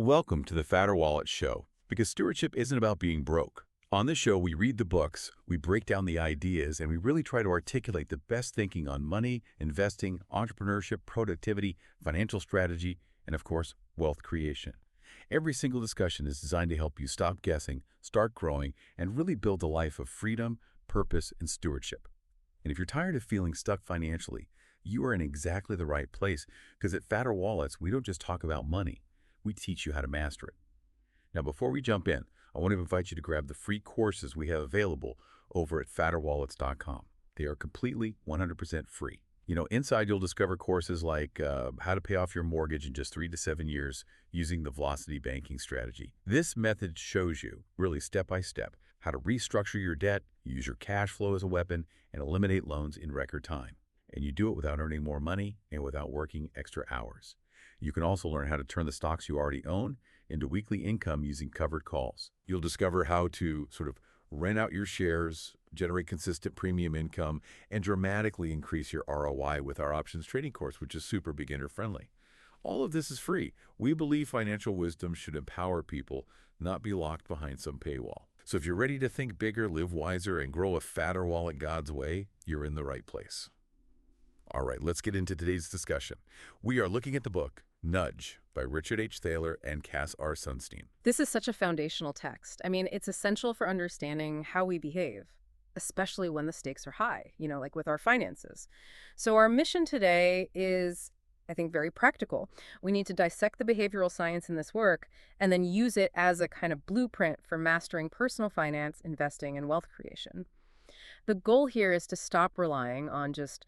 Welcome to the Fatter Wallet Show, because stewardship isn't about being broke. On this show, we read the books, we break down the ideas, and we really try to articulate the best thinking on money, investing, entrepreneurship, productivity, financial strategy, and of course, wealth creation. Every single discussion is designed to help you stop guessing, start growing, and really build a life of freedom, purpose, and stewardship. And if you're tired of feeling stuck financially, you are in exactly the right place, because at Fatter Wallets, we don't just talk about money. We teach you how to master it. Now, before we jump in, I want to invite you to grab the free courses we have available over at fatterwallets.com. They are completely 100% free. Inside you'll discover courses like how to pay off your mortgage in just 3 to 7 years using the Velocity banking strategy. This method shows you, really step by step, how to restructure your debt, use your cash flow as a weapon, and eliminate loans in record time. And you do it without earning more money and without working extra hours. You can also learn how to turn the stocks you already own into weekly income using covered calls. You'll discover how to sort of rent out your shares, generate consistent premium income, and dramatically increase your ROI with our options trading course, which is super beginner friendly. All of this is free. We believe financial wisdom should empower people, not be locked behind some paywall. So if you're ready to think bigger, live wiser, and grow a fatter wallet God's way, you're in the right place. All right, let's get into today's discussion. We are looking at the book Nudge by Richard H. Thaler and Cass R. Sunstein. This is such a foundational text. I mean, it's essential for understanding how we behave, especially when the stakes are high, like with our finances. So our mission today is, I think, very practical. We need to dissect the behavioral science in this work and then use it as a kind of blueprint for mastering personal finance, investing, and wealth creation. The goal here is to stop relying on just,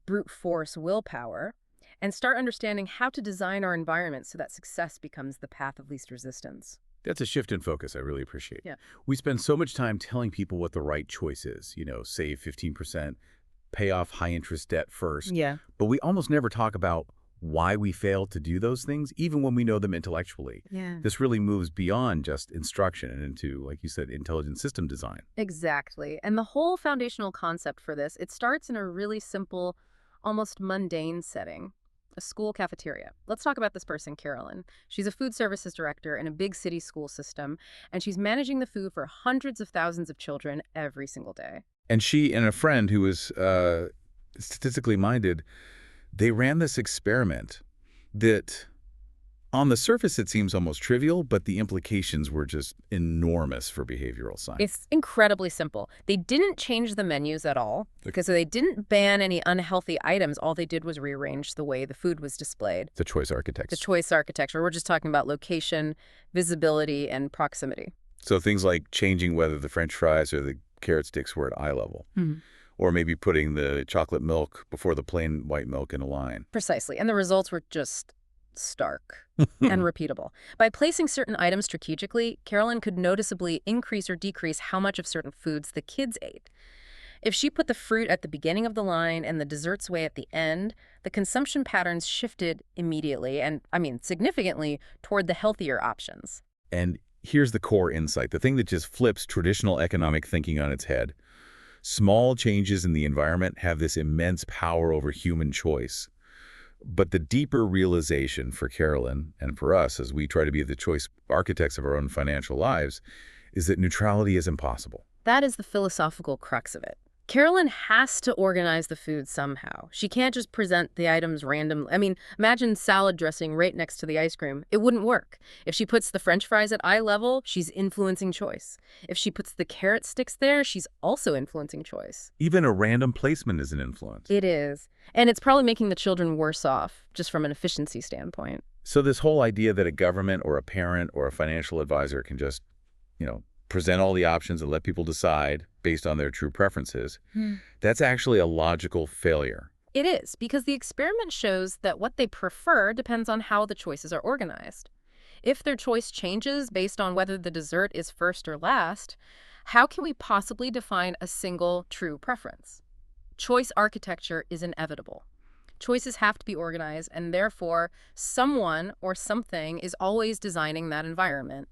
brute force willpower and start understanding how to design our environment so that success becomes the path of least resistance. That's a shift in focus I really appreciate. Yeah. We spend so much time telling people what the right choice is, save 15%, pay off high-interest debt first. Yeah. But we almost never talk about why we fail to do those things, even when we know them intellectually. Yeah. This really moves beyond just instruction and into, like you said, intelligent system design. Exactly. And the whole foundational concept for this, it starts in a really simple, almost mundane setting. A school cafeteria. Let's talk about this person, Carolyn. She's a food services director in a big city school system, and she's managing the food for hundreds of thousands of children every single day. And she and a friend who was statistically minded, they ran this experiment that on the surface it seems almost trivial, but the implications were just enormous for behavioral science. It's incredibly simple. They didn't change the menus at all, because they didn't ban any unhealthy items. All they did was rearrange the way the food was displayed. The choice architecture. The choice architecture. We're just talking about location, visibility, and proximity. So things like changing whether the French fries or the carrot sticks were at eye level. Or maybe putting the chocolate milk before the plain white milk in a line. Precisely. And the results were just stark and repeatable. By placing certain items strategically, Carolyn could noticeably increase or decrease how much of certain foods the kids ate. If she put the fruit at the beginning of the line and the desserts way at the end, the consumption patterns shifted immediately and, significantly toward the healthier options. And here's the core insight, the thing that just flips traditional economic thinking on its head. Small changes in the environment have this immense power over human choice. But the deeper realization for Carolyn and for us as we try to be the choice architects of our own financial lives is that neutrality is impossible. That is the philosophical crux of it. Carolyn has to organize the food somehow. She can't just present the items randomly. Imagine salad dressing right next to the ice cream. It wouldn't work. If she puts the French fries at eye level, she's influencing choice. If she puts the carrot sticks there, she's also influencing choice. Even a random placement is an influence. It is. And it's probably making the children worse off, just from an efficiency standpoint. So this whole idea that a government or a parent or a financial advisor can just, present all the options and let people decide based on their true preferences, that's actually a logical failure. It is, because the experiment shows that what they prefer depends on how the choices are organized. If their choice changes based on whether the dessert is first or last, how can we possibly define a single true preference? Choice architecture is inevitable. Choices have to be organized, and therefore someone or something is always designing that environment.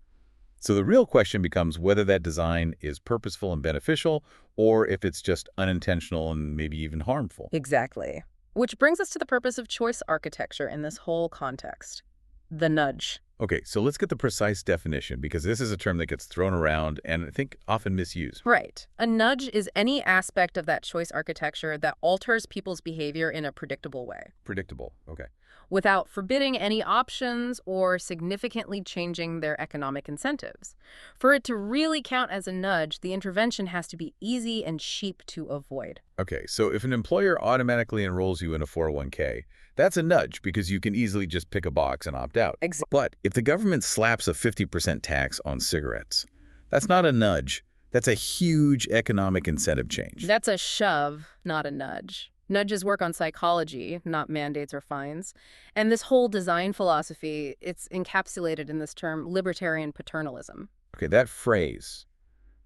So the real question becomes whether that design is purposeful and beneficial, or if it's just unintentional and maybe even harmful. Exactly. Which brings us to the purpose of choice architecture in this whole context. The nudge. Okay, so let's get the precise definition because this is a term that gets thrown around and I think often misused. Right. A nudge is any aspect of that choice architecture that alters people's behavior in a predictable way, Predictable. Okay. without forbidding any options or significantly changing their economic incentives. For it to really count as a nudge, the intervention has to be easy and cheap to avoid. Okay, so if an employer automatically enrolls you in a 401k, that's a nudge because you can easily just pick a box and opt out. Exactly. But if the government slaps a 50% tax on cigarettes, that's not a nudge. That's a huge economic incentive change. That's a shove, not a nudge. Nudges work on psychology, not mandates or fines. And this whole design philosophy, it's encapsulated in this term libertarian paternalism. Okay, that phrase,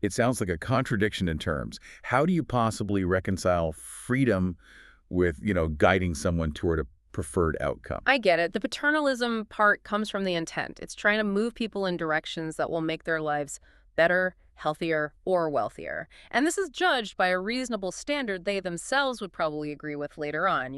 it sounds like a contradiction in terms. How do you possibly reconcile freedom with, guiding someone toward a preferred outcome? I get it. The paternalism part comes from the intent. It's trying to move people in directions that will make their lives better, healthier, or wealthier. And this is judged by a reasonable standard they themselves would probably agree with later on,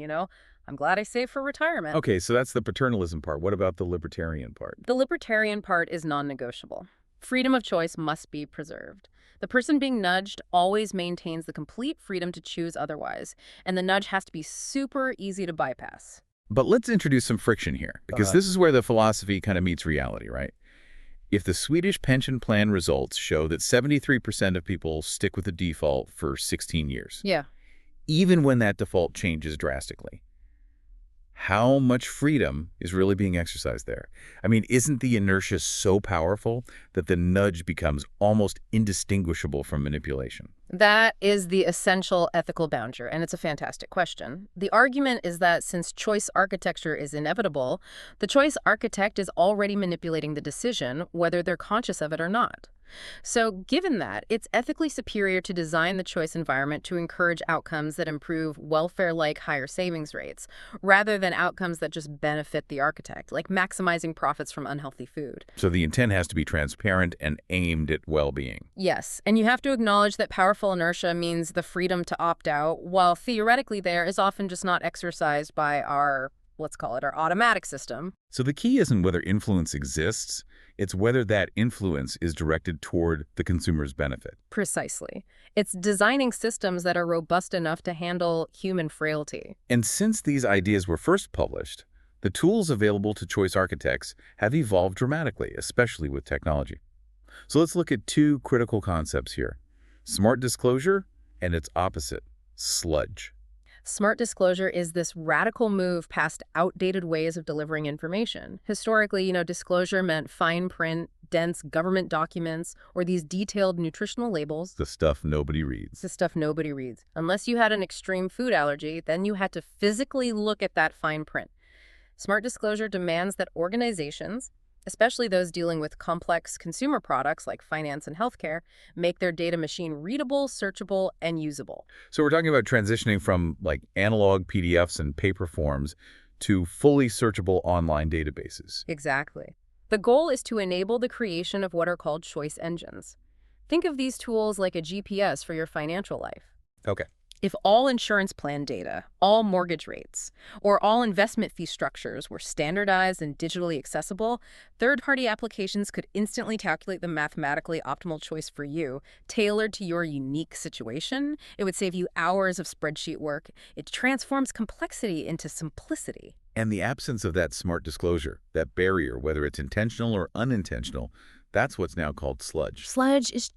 I'm glad I saved for retirement. Okay, so that's the paternalism part. What about the libertarian part? The libertarian part is non-negotiable. Freedom of choice must be preserved. The person being nudged always maintains the complete freedom to choose otherwise, and the nudge has to be super easy to bypass. But let's introduce some friction here, because this is where the philosophy kind of meets reality, right? If the Swedish pension plan results show that 73% of people stick with the default for 16 years, Yeah. even when that default changes drastically, how much freedom is really being exercised there? I mean, isn't the inertia so powerful that the nudge becomes almost indistinguishable from manipulation? That is the essential ethical boundary, and it's a fantastic question. The argument is that since choice architecture is inevitable, the choice architect is already manipulating the decision, whether they're conscious of it or not. So given that, it's ethically superior to design the choice environment to encourage outcomes that improve welfare like higher savings rates, rather than outcomes that just benefit the architect, like maximizing profits from unhealthy food. So the intent has to be transparent and aimed at well-being. Yes, and you have to acknowledge that powerful inertia means the freedom to opt out, while theoretically there is often just not exercised by our, let's call it our automatic system. So the key isn't whether influence exists, it's whether that influence is directed toward the consumer's benefit. Precisely. It's designing systems that are robust enough to handle human frailty. And since these ideas were first published, the tools available to choice architects have evolved dramatically, especially with technology. So let's look at two critical concepts here: smart disclosure and its opposite, sludge. Smart disclosure is this radical move past outdated ways of delivering information. Historically, disclosure meant fine print, dense government documents, or these detailed nutritional labels. The stuff nobody reads. The stuff nobody reads. Unless you had an extreme food allergy, then you had to physically look at that fine print. Smart disclosure demands that organizations, especially those dealing with complex consumer products like finance and healthcare, make their data machine readable, searchable, and usable. So we're talking about transitioning from analog PDFs and paper forms to fully searchable online databases. Exactly. The goal is to enable the creation of what are called choice engines. Think of these tools like a GPS for your financial life. Okay. If all insurance plan data, all mortgage rates, or all investment fee structures were standardized and digitally accessible, third-party applications could instantly calculate the mathematically optimal choice for you, tailored to your unique situation. It would save you hours of spreadsheet work. It transforms complexity into simplicity. And the absence of that smart disclosure, that barrier, whether it's intentional or unintentional, that's what's now called sludge. Sludge is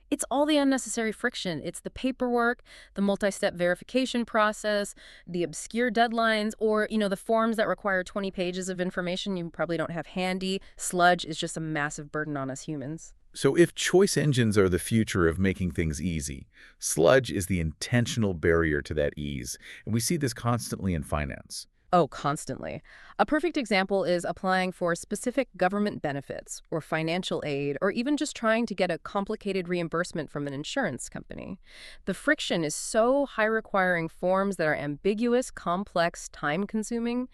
it's all the unnecessary friction. It's the paperwork, the multi-step verification process, the obscure deadlines, or, the forms that require 20 pages of information you probably don't have handy. Sludge is just a massive burden on us humans. So if choice engines are the future of making things easy, sludge is the intentional barrier to that ease. And we see this constantly in finance. Oh, constantly. A perfect example is applying for specific government benefits or financial aid, or even just trying to get a complicated reimbursement from an insurance company. The friction is so high, requiring forms that are ambiguous, complex, time-consuming,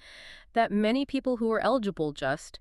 that many people who are eligible just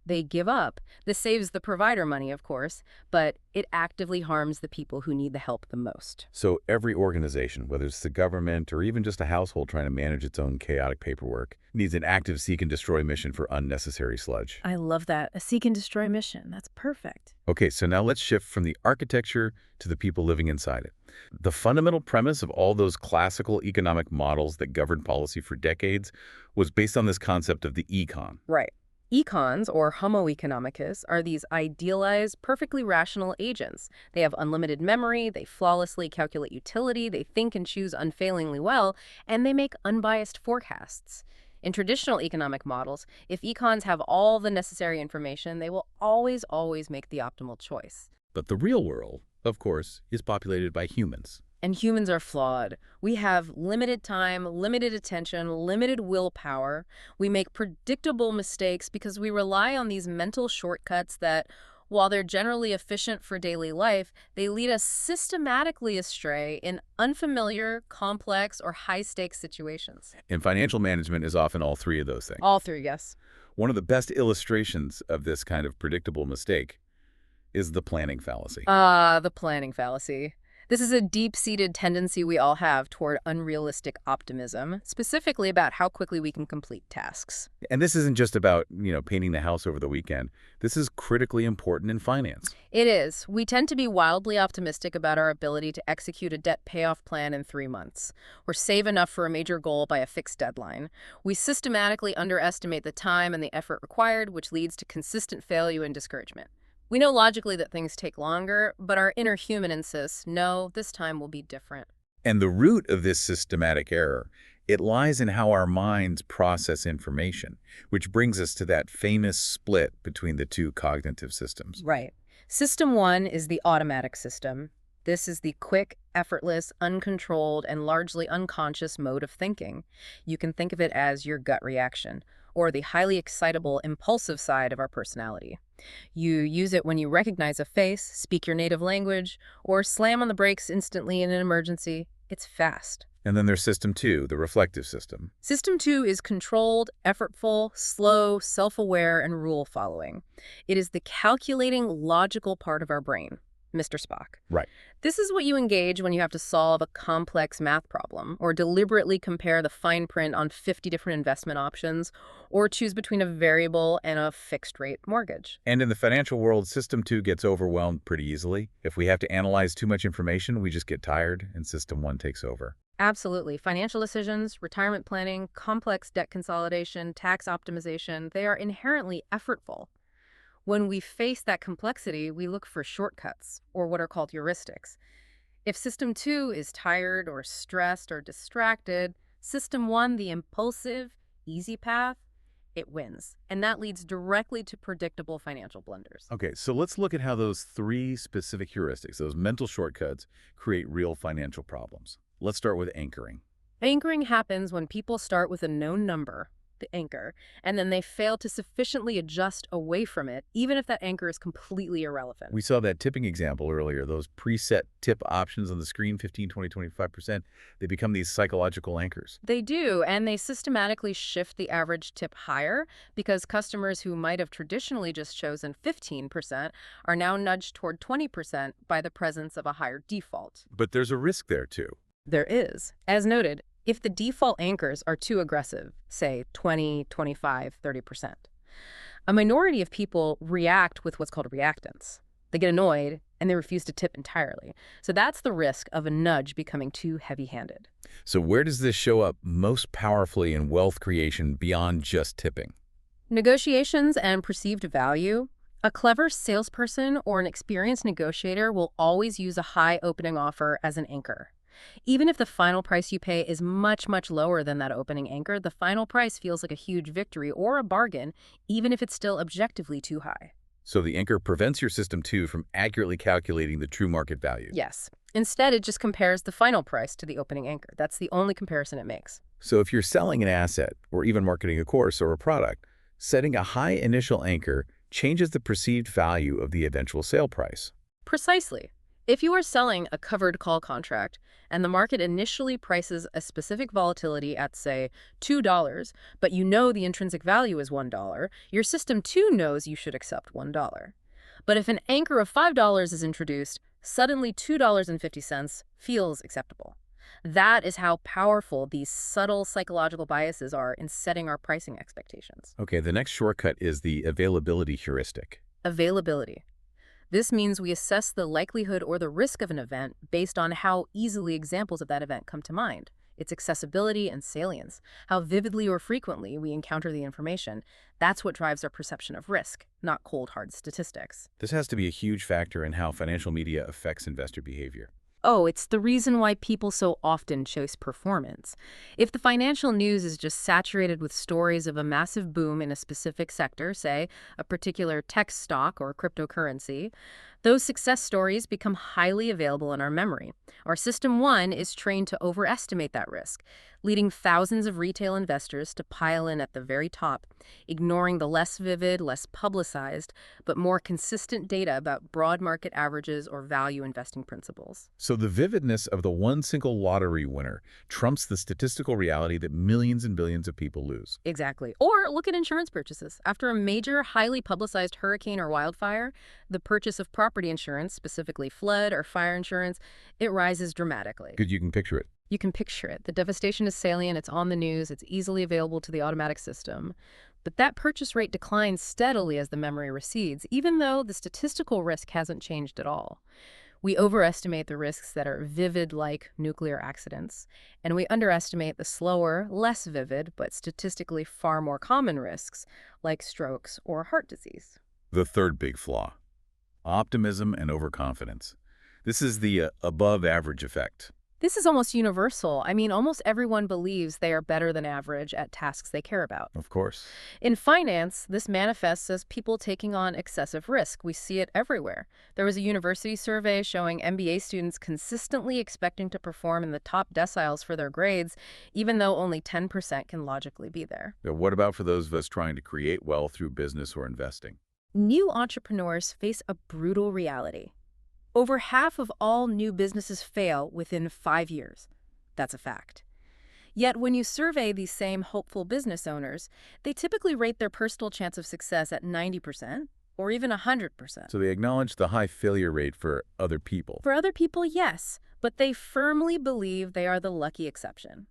They give up. This saves the provider money, of course, but it actively harms the people who need the help the most. So every organization, whether it's the government or even just a household trying to manage its own chaotic paperwork, needs an active seek and destroy mission for unnecessary sludge. I love that. A seek and destroy mission. That's perfect. Okay, so now let's shift from the architecture to the people living inside it. The fundamental premise of all those classical economic models that governed policy for decades was based on this concept of the econ. Right. Econs, or Homo economicus, are these idealized, perfectly rational agents. They have unlimited memory, they flawlessly calculate utility, they think and choose unfailingly well, and they make unbiased forecasts. In traditional economic models, if econs have all the necessary information, they will always make the optimal choice. But the real world, of course, is populated by humans. And humans are flawed. We have limited time, limited attention, limited willpower. We make predictable mistakes because we rely on these mental shortcuts that, while they're generally efficient for daily life, they lead us systematically astray in unfamiliar, complex, or high-stakes situations. And financial management is often all three of those things. All three, yes. One of the best illustrations of this kind of predictable mistake is the planning fallacy. The planning fallacy. This is a deep-seated tendency we all have toward unrealistic optimism, specifically about how quickly we can complete tasks. And this isn't just about, painting the house over the weekend. This is critically important in finance. It is. We tend to be wildly optimistic about our ability to execute a debt payoff plan in 3 months, or save enough for a major goal by a fixed deadline. We systematically underestimate the time and the effort required, which leads to consistent failure and discouragement. We know logically that things take longer, but our inner human insists, no, this time will be different. And the root of this systematic error, it lies in how our minds process information, which brings us to that famous split between the two cognitive systems. Right. System 1 is the automatic system. This is the quick, effortless, uncontrolled, and largely unconscious mode of thinking. You can think of it as your gut reaction, or the highly excitable, impulsive side of our personality. You use it when you recognize a face, speak your native language, or slam on the brakes instantly in an emergency. It's fast. And then there's System 2, the reflective system. System 2 is controlled, effortful, slow, self-aware, and rule-following. It is the calculating, logical part of our brain. Mr. Spock. Right. This is what you engage when you have to solve a complex math problem, or deliberately compare the fine print on 50 different investment options, or choose between a variable and a fixed-rate mortgage. And in the financial world, System 2 gets overwhelmed pretty easily. If we have to analyze too much information, we just get tired, and System 1 takes over. Absolutely. Financial decisions, retirement planning, complex debt consolidation, tax optimization, they are inherently effortful. When we face that complexity, we look for shortcuts, or what are called heuristics. If System 2 is tired or stressed or distracted, System 1, the impulsive, easy path, it wins. And that leads directly to predictable financial blunders. Okay, so let's look at how those three specific heuristics, those mental shortcuts, create real financial problems. Let's start with anchoring. Anchoring happens when people start with a known number, the anchor, and then they fail to sufficiently adjust away from it, even if that anchor is completely irrelevant. We saw that tipping example earlier, those preset tip options on the screen, 15, 20, 25%, they become these psychological anchors. They do, and they systematically shift the average tip higher because customers who might have traditionally just chosen 15% are now nudged toward 20% by the presence of a higher default. But there's a risk there too. There is. As noted, if the default anchors are too aggressive, say 20, 25, 30%, a minority of people react with what's called reactance. They get annoyed and they refuse to tip entirely. So that's the risk of a nudge becoming too heavy-handed. So where does this show up most powerfully in wealth creation beyond just tipping? Negotiations and perceived value. A clever salesperson or an experienced negotiator will always use a high opening offer as an anchor. Even if the final price you pay is much, much lower than that opening anchor, the final price feels like a huge victory or a bargain, even if it's still objectively too high. So the anchor prevents your System 2 from accurately calculating the true market value. Yes. Instead, it just compares the final price to the opening anchor. That's the only comparison it makes. So if you're selling an asset or even marketing a course or a product, setting a high initial anchor changes the perceived value of the eventual sale price. Precisely. If you are selling a covered call contract and the market initially prices a specific volatility at, say, $2, but you know the intrinsic value is $1, your system too knows you should accept $1. But if an anchor of $5 is introduced, suddenly $2.50 feels acceptable. That is how powerful these subtle psychological biases are in setting our pricing expectations. Okay, the next shortcut is the availability heuristic. Availability. This means we assess the likelihood or the risk of an event based on how easily examples of that event come to mind, its accessibility and salience, how vividly or frequently we encounter the information. That's what drives our perception of risk, not cold, hard statistics. This has to be a huge factor in how financial media affects investor behavior. Oh, it's the reason why people so often chase performance. If the financial news is just saturated with stories of a massive boom in a specific sector, say a particular tech stock or cryptocurrency, those success stories become highly available in our memory. Our System 1 is trained to overestimate that risk, leading thousands of retail investors to pile in at the very top, ignoring the less vivid, less publicized, but more consistent data about broad market averages or value investing principles. So the vividness of the one single lottery winner trumps the statistical reality that millions and billions of people lose. Exactly. Or look at insurance purchases. After a major, highly publicized hurricane or wildfire, the purchase of property insurance, specifically flood or fire insurance, it rises dramatically. Good, you can picture it. You can picture it. The devastation is salient, it's on the news, it's easily available to the automatic system. But that purchase rate declines steadily as the memory recedes, even though the statistical risk hasn't changed at all. We overestimate the risks that are vivid, like nuclear accidents, and we underestimate the slower, less vivid, but statistically far more common risks, like strokes or heart disease. The third big flaw: optimism and overconfidence. This is the above-average effect. This is almost universal. I mean, almost everyone believes they are better than average at tasks they care about. Of course. In finance, this manifests as people taking on excessive risk. We see it everywhere. There was a university survey showing MBA students consistently expecting to perform in the top deciles for their grades, even though only 10% can logically be there. Now, what about for those of us trying to create wealth through business or investing? New entrepreneurs face a brutal reality. Over half of all new businesses fail within 5 years. That's a fact. Yet when you survey these same hopeful business owners, they typically rate their personal chance of success at 90% or even 100%. So they acknowledge the high failure rate for other people. For other people, yes, but they firmly believe they are the lucky exception.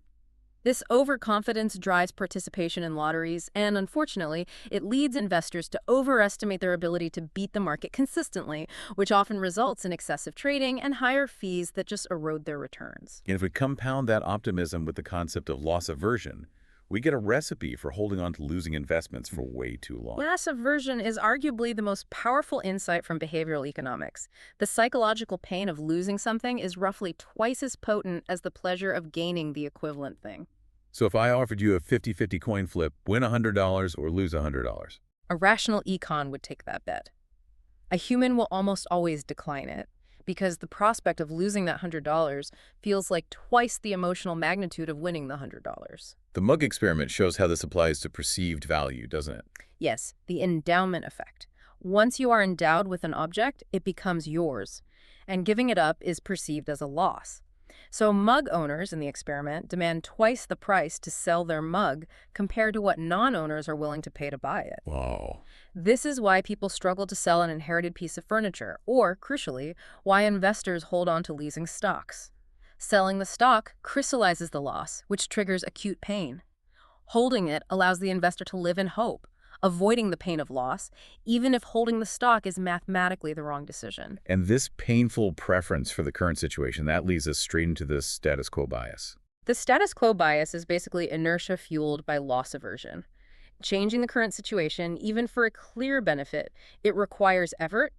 This overconfidence drives participation in lotteries, and unfortunately, it leads investors to overestimate their ability to beat the market consistently, which often results in excessive trading and higher fees that just erode their returns. And if we compound that optimism with the concept of loss aversion, we get a recipe for holding on to losing investments for way too long. Loss aversion is arguably the most powerful insight from behavioral economics. The psychological pain of losing something is roughly twice as potent as the pleasure of gaining the equivalent thing. So if I offered you a 50-50 coin flip, win $100 or lose $100? A rational econ would take that bet. A human will almost always decline it, because the prospect of losing that $100 feels like twice the emotional magnitude of winning the $100. The mug experiment shows how this applies to perceived value, doesn't it? Yes, the endowment effect. Once you are endowed with an object, it becomes yours, and giving it up is perceived as a loss. So mug owners in the experiment demand twice the price to sell their mug compared to what non-owners are willing to pay to buy it. Wow. This is why people struggle to sell an inherited piece of furniture, or, crucially, why investors hold on to leasing stocks. Selling the stock crystallizes the loss, which triggers acute pain. Holding it allows the investor to live in hope, avoiding the pain of loss, even if holding the stock is mathematically the wrong decision. And this painful preference for the current situation, that leads us straight into the status quo bias. The status quo bias is basically inertia fueled by loss aversion. Changing the current situation, even for a clear benefit, it requires effort,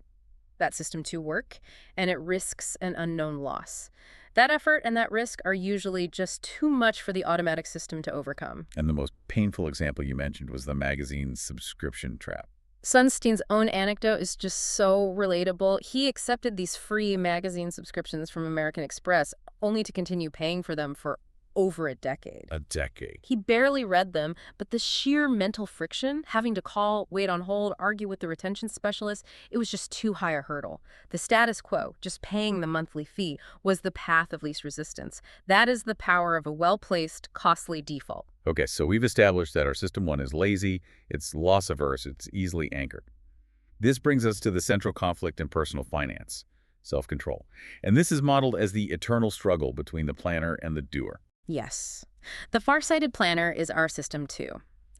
that system to work, and it risks an unknown loss. That effort and that risk are usually just too much for the automatic system to overcome. And the most painful example you mentioned was the magazine subscription trap. Sunstein's own anecdote is just so relatable. He accepted these free magazine subscriptions from American Express only to continue paying for them for over a decade. A decade. He barely read them, but the sheer mental friction, having to call, wait on hold, argue with the retention specialist, it was just too high a hurdle. The status quo, just paying the monthly fee, was the path of least resistance. That is the power of a well-placed, costly default. Okay, so we've established that our System 1 is lazy, it's loss-averse, it's easily anchored. This brings us to the central conflict in personal finance, self-control. And this is modeled as the eternal struggle between the planner and the doer. Yes. The far-sighted planner is our System 2.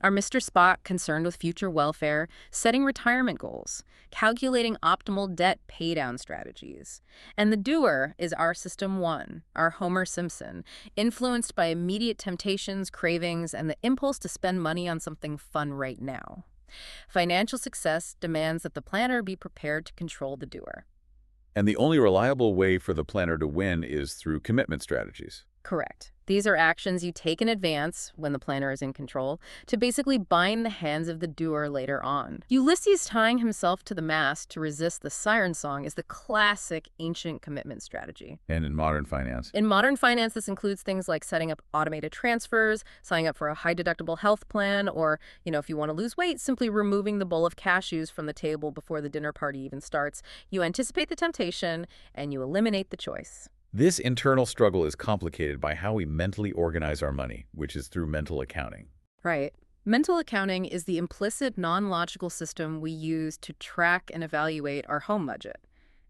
Our Mr. Spock concerned with future welfare, setting retirement goals, calculating optimal debt paydown strategies. And the doer is our System 1, our Homer Simpson, influenced by immediate temptations, cravings, and the impulse to spend money on something fun right now. Financial success demands that the planner be prepared to control the doer. And the only reliable way for the planner to win is through commitment strategies. Correct. These are actions you take in advance, when the planner is in control, to basically bind the hands of the doer later on. Ulysses tying himself to the mast to resist the siren song is the classic ancient commitment strategy. And in modern finance? In modern finance, this includes things like setting up automated transfers, signing up for a high-deductible health plan, or, if you want to lose weight, simply removing the bowl of cashews from the table before the dinner party even starts. You anticipate the temptation, and you eliminate the choice. This internal struggle is complicated by how we mentally organize our money, which is through mental accounting. Right. Mental accounting is the implicit, non-logical system we use to track and evaluate our home budget.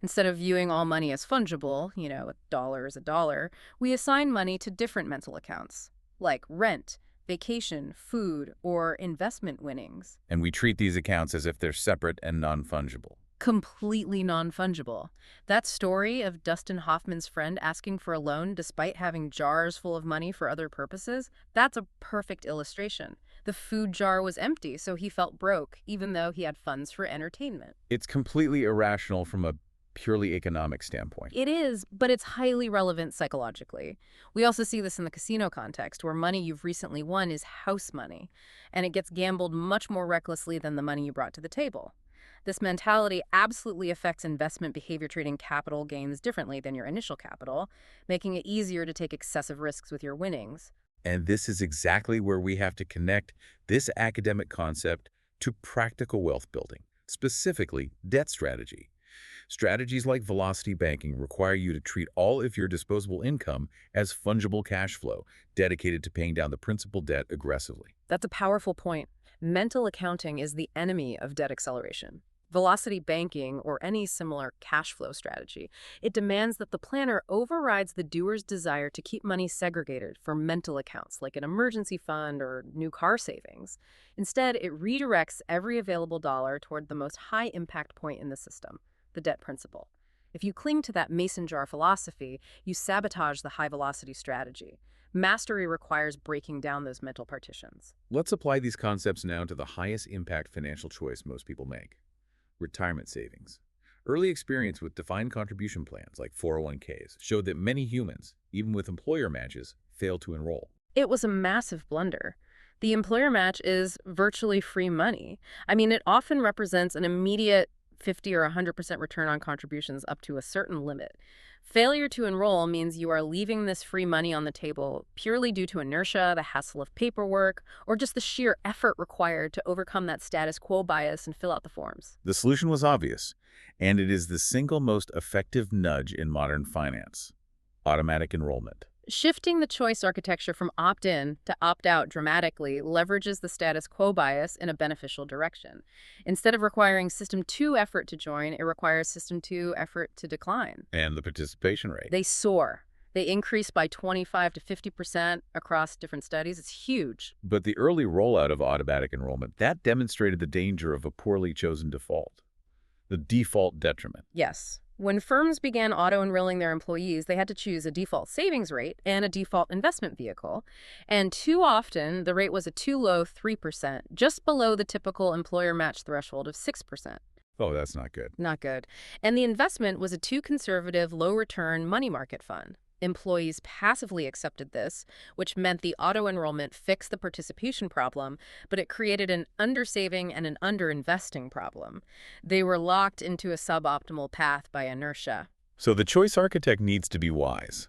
Instead of viewing all money as fungible, a dollar is a dollar, we assign money to different mental accounts, like rent, vacation, food, or investment winnings. And we treat these accounts as if they're separate and non-fungible. Completely non-fungible. That story of Dustin Hoffman's friend asking for a loan despite having jars full of money for other purposes, that's a perfect illustration. The food jar was empty, so he felt broke, even though he had funds for entertainment. It's completely irrational from a purely economic standpoint. It is, but it's highly relevant psychologically. We also see this in the casino context, where money you've recently won is house money, and it gets gambled much more recklessly than the money you brought to the table. This mentality absolutely affects investment behavior, treating capital gains differently than your initial capital, making it easier to take excessive risks with your winnings. And this is exactly where we have to connect this academic concept to practical wealth building, specifically debt strategy. Strategies like velocity banking require you to treat all of your disposable income as fungible cash flow, dedicated to paying down the principal debt aggressively. That's a powerful point. Mental accounting is the enemy of debt acceleration. Velocity banking, or any similar cash flow strategy, it demands that the planner overrides the doer's desire to keep money segregated for mental accounts like an emergency fund or new car savings. Instead, it redirects every available dollar toward the most high impact point in the system, the debt principal. If you cling to that mason jar philosophy, you sabotage the high-velocity strategy. Mastery requires breaking down those mental partitions. Let's apply these concepts now to the highest impact financial choice most people make: retirement savings. Early experience with defined contribution plans like 401ks showed that many humans, even with employer matches, fail to enroll. It was a massive blunder. The employer match is virtually free money. It often represents an immediate 50 or 100% return on contributions up to a certain limit. Failure to enroll means you are leaving this free money on the table purely due to inertia, the hassle of paperwork, or just the sheer effort required to overcome that status quo bias and fill out the forms. The solution was obvious, and it is the single most effective nudge in modern finance: automatic enrollment. Shifting the choice architecture from opt-in to opt-out dramatically leverages the status quo bias in a beneficial direction. Instead of requiring System 2 effort to join, it requires System 2 effort to decline. And the participation rate. They soar. They increase by 25 to 50% across different studies. It's huge. But the early rollout of automatic enrollment, that demonstrated the danger of a poorly chosen default. The default detriment. Yes. When firms began auto-enrolling their employees, they had to choose a default savings rate and a default investment vehicle. And too often, the rate was a too low 3%, just below the typical employer match threshold of 6%. Oh, that's not good. Not good. And the investment was a too conservative, low-return money market fund. Employees passively accepted this, which meant the auto-enrollment fixed the participation problem, but it created an undersaving and an underinvesting problem. They were locked into a suboptimal path by inertia. So the choice architect needs to be wise.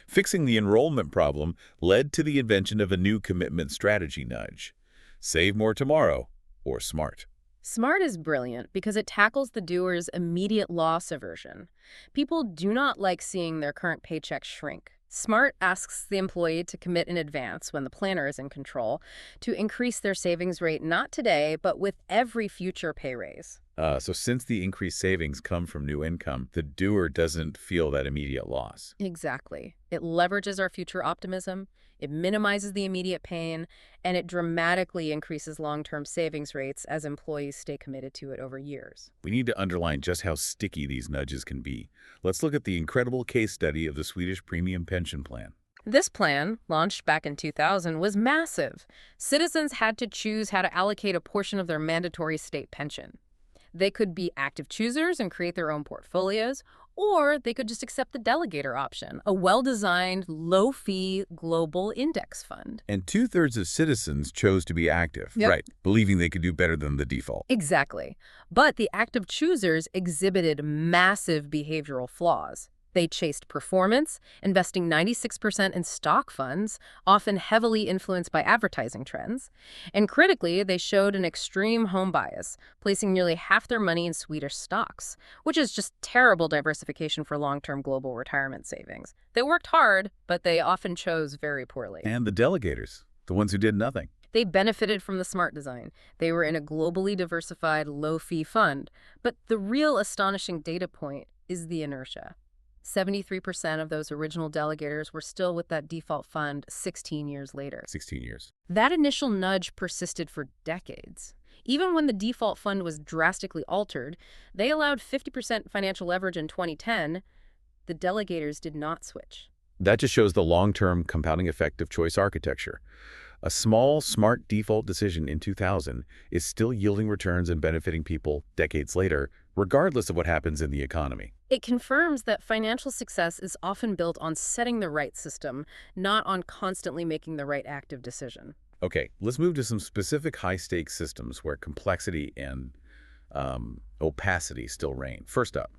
Fixing the enrollment problem led to the invention of a new commitment strategy nudge. Save more tomorrow, or SMART. SMART is brilliant because it tackles the doer's immediate loss aversion. People do not like seeing their current paycheck shrink. SMART asks the employee to commit in advance, when the planner is in control, to increase their savings rate not today, but with every future pay raise. So since the increased savings come from new income, the doer doesn't feel that immediate loss. Exactly. It leverages our future optimism, it minimizes the immediate pain, and it dramatically increases long-term savings rates as employees stay committed to it over years. We need to underline just how sticky these nudges can be. Let's look at the incredible case study of the Swedish Premium Pension Plan. This plan, launched back in 2000, was massive. Citizens had to choose how to allocate a portion of their mandatory state pension. They could be active choosers and create their own portfolios, or they could just accept the delegator option, a well-designed, low-fee global index fund. And two-thirds of citizens chose to be active, Yep. right, believing they could do better than the default. Exactly. But the active choosers exhibited massive behavioral flaws. They chased performance, investing 96% in stock funds, often heavily influenced by advertising trends. And critically, they showed an extreme home bias, placing nearly half their money in Swedish stocks, which is just terrible diversification for long-term global retirement savings. They worked hard, but they often chose very poorly. And the delegators, the ones who did nothing. They benefited from the SMART design. They were in a globally diversified, low-fee fund. But the real astonishing data point is the inertia. 73% of those original delegators were still with that default fund 16 years later. 16 years. That initial nudge persisted for decades. Even when the default fund was drastically altered, they allowed 50% financial leverage in 2010. The delegators did not switch. That just shows the long-term compounding effect of choice architecture. A small, smart default decision in 2000 is still yielding returns and benefiting people decades later, regardless of what happens in the economy. It confirms that financial success is often built on setting the right system, not on constantly making the right active decision. Okay, let's move to some specific high-stakes systems where complexity and opacity still reign. First up,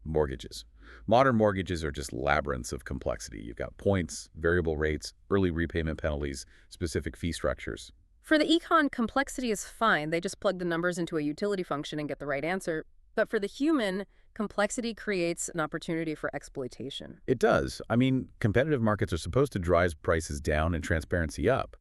mortgages. Modern mortgages are just labyrinths of complexity. You've got points, variable rates, early repayment penalties, specific fee structures. For the econ, complexity is fine. They just plug the numbers into a utility function and get the right answer. But for the human, complexity creates an opportunity for exploitation. It does. I mean, competitive markets are supposed to drive prices down and transparency up.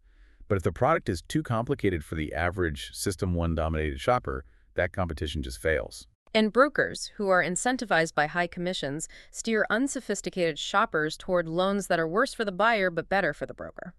But if the product is too complicated for the average System 1-dominated shopper, that competition just fails. And brokers, who are incentivized by high commissions, steer unsophisticated shoppers toward loans that are worse for the buyer but better for the broker.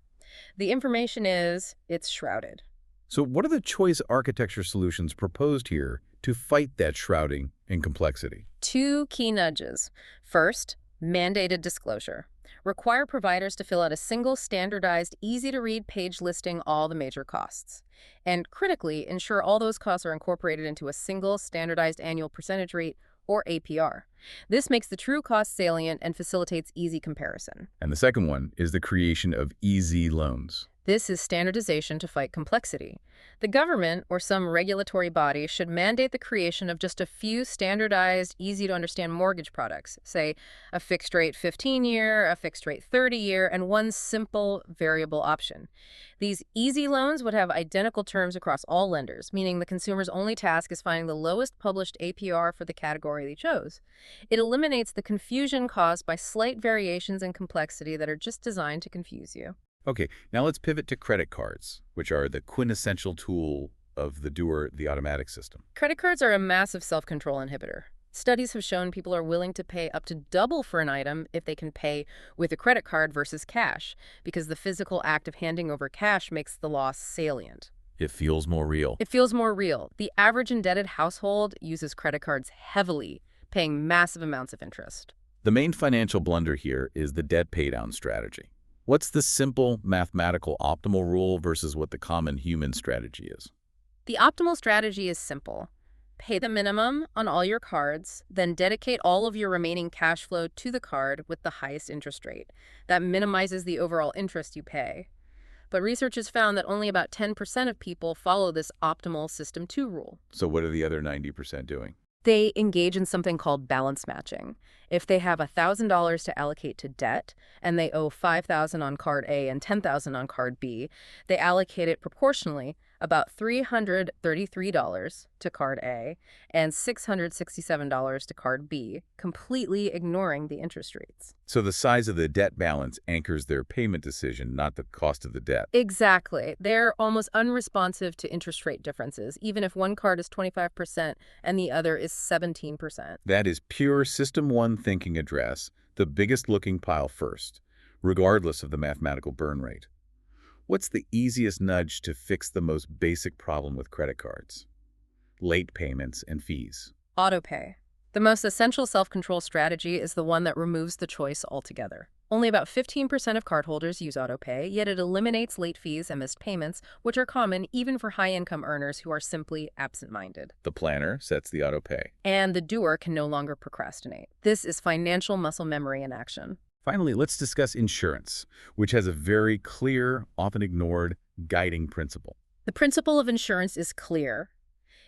The information it's shrouded. So what are the choice architecture solutions proposed here to fight that shrouding and complexity? 2 key nudges. First, mandated disclosure. Require providers to fill out a single standardized, easy-to-read page listing all the major costs. And critically, ensure all those costs are incorporated into a single standardized annual percentage rate, or APR. This makes the true cost salient and facilitates easy comparison. And the second one is the creation of easy loans. This is standardization to fight complexity. The government or some regulatory body should mandate the creation of just a few standardized, easy-to-understand mortgage products, say a fixed-rate 15-year, a fixed-rate 30-year, and one simple variable option. These easy loans would have identical terms across all lenders, meaning the consumer's only task is finding the lowest published APR for the category they chose. It eliminates the confusion caused by slight variations in complexity that are just designed to confuse you. Okay, now let's pivot to credit cards, which are the quintessential tool of the doer, the automatic system. Credit cards are a massive self-control inhibitor. Studies have shown people are willing to pay up to double for an item if they can pay with a credit card versus cash, because the physical act of handing over cash makes the loss salient. It feels more real. It feels more real. The average indebted household uses credit cards heavily, paying massive amounts of interest. The main financial blunder here is the debt paydown strategy. What's the simple mathematical optimal rule versus what the common human strategy is? The optimal strategy is simple. Pay the minimum on all your cards, then dedicate all of your remaining cash flow to the card with the highest interest rate. That minimizes the overall interest you pay. But research has found that only about 10% of people follow this optimal System 2 rule. So what are the other 90% doing? They engage in something called balance matching. If they have $1,000 to allocate to debt and they owe $5,000 on card A and $10,000 on card B, they allocate it proportionally, about $333 to card A and $667 to card B, completely ignoring the interest rates. So the size of the debt balance anchors their payment decision, not the cost of the debt. Exactly. They're almost unresponsive to interest rate differences, even if one card is 25% and the other is 17%. That is pure System 1 thinking address, the biggest looking pile first, regardless of the mathematical burn rate. What's the easiest nudge to fix the most basic problem with credit cards? Late payments and fees. Autopay. The most essential self-control strategy is the one that removes the choice altogether. Only about 15% of cardholders use autopay, yet it eliminates late fees and missed payments, which are common even for high-income earners who are simply absent-minded. The planner sets the autopay. And the doer can no longer procrastinate. This is financial muscle memory in action. Finally, let's discuss insurance, which has a very clear, often ignored, guiding principle. The principle of insurance is clear.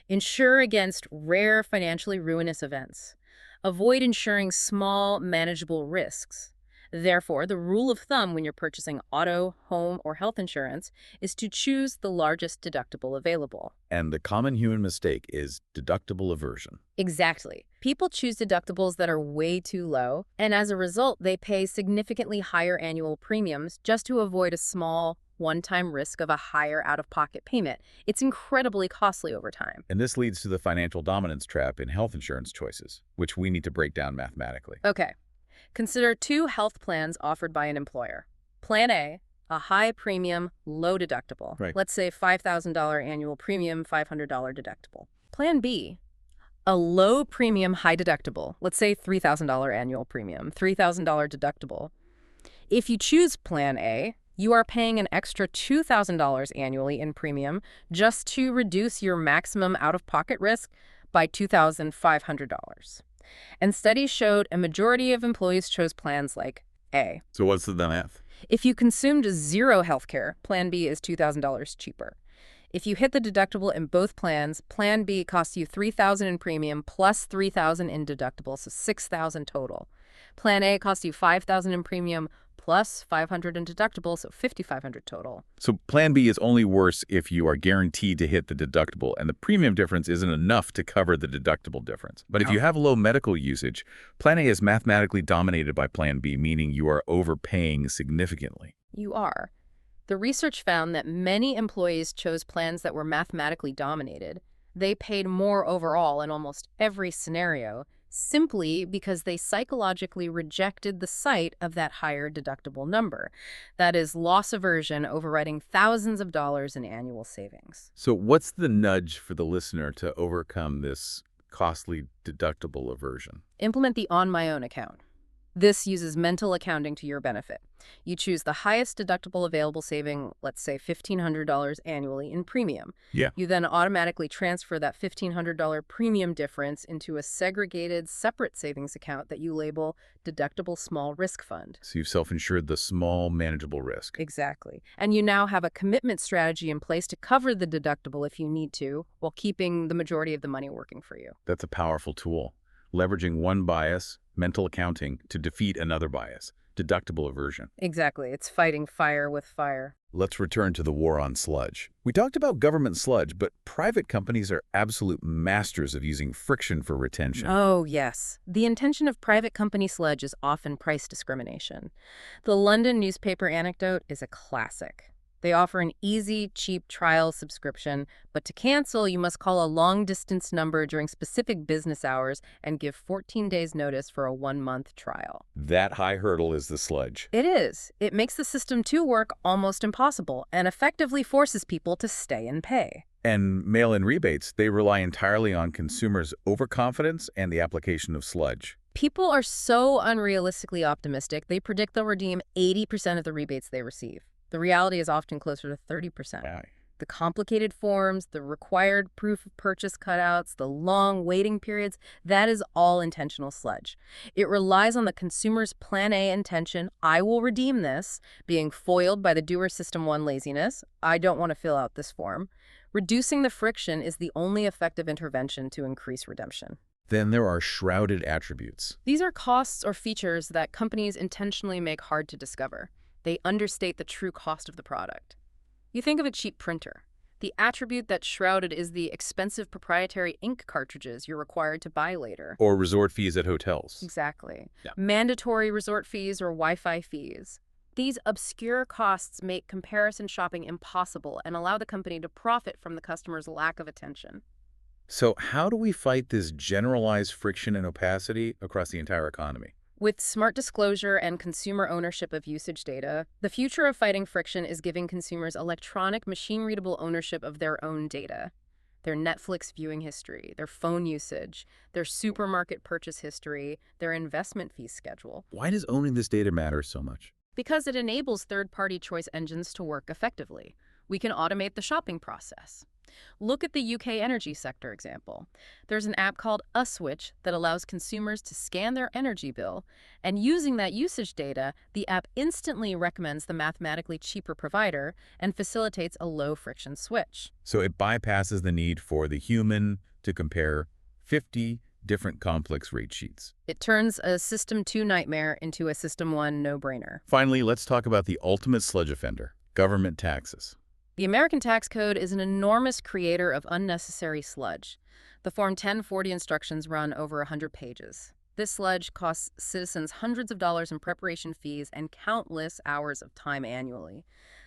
Insure against rare, financially ruinous events. Avoid insuring small, manageable risks. Therefore, the rule of thumb when you're purchasing auto, home, or health insurance is to choose the largest deductible available. And the common human mistake is deductible aversion. Exactly. People choose deductibles that are way too low, and as a result, they pay significantly higher annual premiums just to avoid a small, one-time risk of a higher out-of-pocket payment. It's incredibly costly over time. And this leads to the financial dominance trap in health insurance choices, which we need to break down mathematically. Okay. Consider two health plans offered by an employer. Plan A, a high premium, low deductible. Right. Let's say $5,000 annual premium, $500 deductible. Plan B, a low premium, high deductible. Let's say $3,000 annual premium, $3,000 deductible. If you choose Plan A, you are paying an extra $2,000 annually in premium just to reduce your maximum out-of-pocket risk by $2,500. And studies showed a majority of employees chose plans like A. So what's the math? If you consumed zero healthcare, Plan B is $2,000 cheaper. If you hit the deductible in both plans, Plan B costs you $3,000 in premium plus $3,000 in deductible, so $6,000 total. Plan A costs you $5,000 in premium plus $500 in deductible, so $5,500 total. So Plan B is only worse if you are guaranteed to hit the deductible, and the premium difference isn't enough to cover the deductible difference. But if you have low medical usage, Plan A is mathematically dominated by Plan B, meaning you are overpaying significantly. You are. The research found that many employees chose plans that were mathematically dominated. They paid more overall in almost every scenario, simply because they psychologically rejected the sight of that higher deductible number. That is loss aversion overriding thousands of dollars in annual savings. So what's the nudge for the listener to overcome this costly deductible aversion? Implement the On My Own account. This uses mental accounting to your benefit. You choose the highest deductible available, saving, let's say, $1,500 annually in premium. Yeah. You then automatically transfer that $1,500 premium difference into a segregated, separate savings account that you label Deductible Small Risk Fund. So you've self-insured the small, manageable risk. Exactly. And you now have a commitment strategy in place to cover the deductible if you need to, while keeping the majority of the money working for you. That's a powerful tool. Leveraging one bias, mental accounting, to defeat another bias, deductible aversion. Exactly. It's fighting fire with fire. Let's return to the war on sludge. We talked about government sludge, but private companies are absolute masters of using friction for retention. Oh, yes. The intention of private company sludge is often price discrimination. The London newspaper anecdote is a classic. They offer an easy, cheap trial subscription, but to cancel, you must call a long-distance number during specific business hours and give 14 days notice for a 1-month trial. That high hurdle is the sludge. It is. It makes the system to work almost impossible and effectively forces people to stay and pay. And mail-in rebates, they rely entirely on consumers' overconfidence and the application of sludge. People are so unrealistically optimistic, they predict they'll redeem 80% of the rebates they receive. The reality is often closer to 30%. Wow. The complicated forms, the required proof of purchase cutouts, the long waiting periods, that is all intentional sludge. It relies on the consumer's Plan A intention, I will redeem this, being foiled by the doer System 1 laziness, I don't want to fill out this form. Reducing the friction is the only effective intervention to increase redemption. Then there are shrouded attributes. These are costs or features that companies intentionally make hard to discover. They understate the true cost of the product. You think of a cheap printer. The attribute that's shrouded is the expensive proprietary ink cartridges you're required to buy later. Or resort fees at hotels. Exactly. Yeah. Mandatory resort fees or Wi-Fi fees. These obscure costs make comparison shopping impossible and allow the company to profit from the customer's lack of attention. So how do we fight this generalized friction and opacity across the entire economy? With smart disclosure and consumer ownership of usage data, the future of fighting friction is giving consumers electronic, machine-readable ownership of their own data. Their Netflix viewing history, their phone usage, their supermarket purchase history, their investment fee schedule. Why does owning this data matter so much? Because it enables third-party choice engines to work effectively. We can automate the shopping process. Look at the UK energy sector example. There's an app called Switch that allows consumers to scan their energy bill, and using that usage data, the app instantly recommends the mathematically cheaper provider and facilitates a low-friction switch. So it bypasses the need for the human to compare 50 different complex rate sheets. It turns a System 2 nightmare into a System 1 no-brainer. Finally, let's talk about the ultimate sludge offender, government taxes. The American tax code is an enormous creator of unnecessary sludge. The Form 1040 instructions run over 100 pages. This sludge costs citizens hundreds of dollars in preparation fees and countless hours of time annually.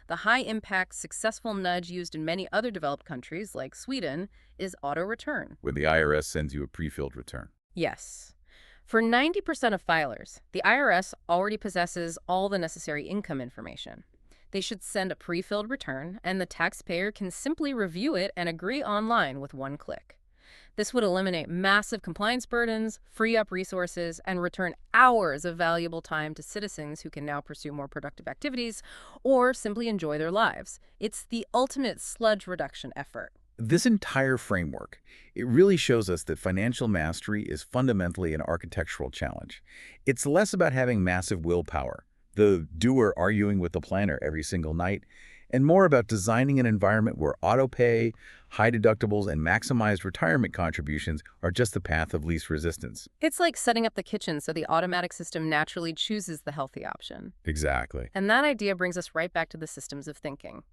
The high-impact, successful nudge used in many other developed countries, like Sweden, is auto-return. When the IRS sends you a pre-filled return. Yes. For 90% of filers, the IRS already possesses all the necessary income information. They should send a pre-filled return, and the taxpayer can simply review it and agree online with one click. This would eliminate massive compliance burdens, free up resources, and return hours of valuable time to citizens who can now pursue more productive activities or simply enjoy their lives. It's the ultimate sludge reduction effort. This entire framework, it really shows us that financial mastery is fundamentally an architectural challenge. It's less about having massive willpower, the doer arguing with the planner every single night, and more about designing an environment where auto-pay, high deductibles, and maximized retirement contributions are just the path of least resistance. It's like setting up the kitchen so the automatic system naturally chooses the healthy option. Exactly. And that idea brings us right back to the systems of thinking.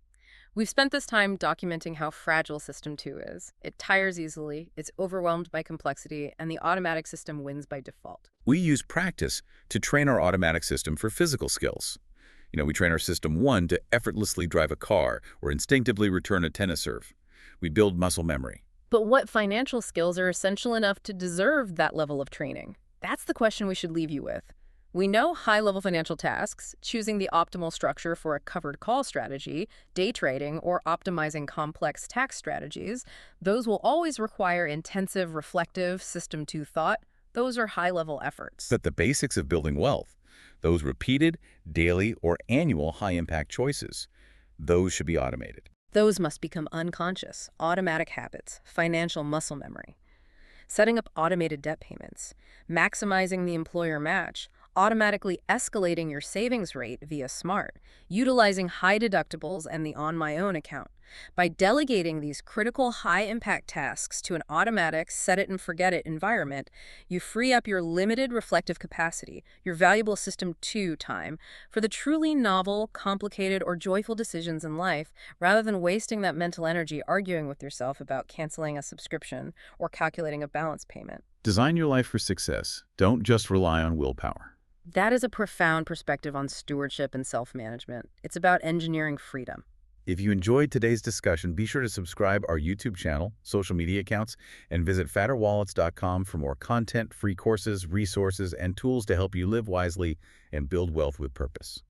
We've spent this time documenting how fragile System 2 is. It tires easily, it's overwhelmed by complexity, and the automatic system wins by default. We use practice to train our automatic system for physical skills. We train our System 1 to effortlessly drive a car or instinctively return a tennis serve. We build muscle memory. But what financial skills are essential enough to deserve that level of training? That's the question we should leave you with. We know high-level financial tasks, choosing the optimal structure for a covered call strategy, day trading, or optimizing complex tax strategies. Those will always require intensive, reflective, System 2 thought. Those are high-level efforts. But the basics of building wealth, those repeated, daily, or annual high-impact choices, those should be automated. Those must become unconscious, automatic habits, financial muscle memory. Setting up automated debt payments, maximizing the employer match, automatically escalating your savings rate via Smart, utilizing high deductibles and the On My Own account. By delegating these critical high-impact tasks to an automatic set-it-and-forget-it environment, you free up your limited reflective capacity, your valuable System 2 time, for the truly novel, complicated, or joyful decisions in life, rather than wasting that mental energy arguing with yourself about canceling a subscription or calculating a balance payment. Design your life for success. Don't just rely on willpower. That is a profound perspective on stewardship and self-management. It's about engineering freedom. If you enjoyed today's discussion, be sure to subscribe our YouTube channel, social media accounts, and visit fatterwallets.com for more content, free courses, resources, and tools to help you live wisely and build wealth with purpose.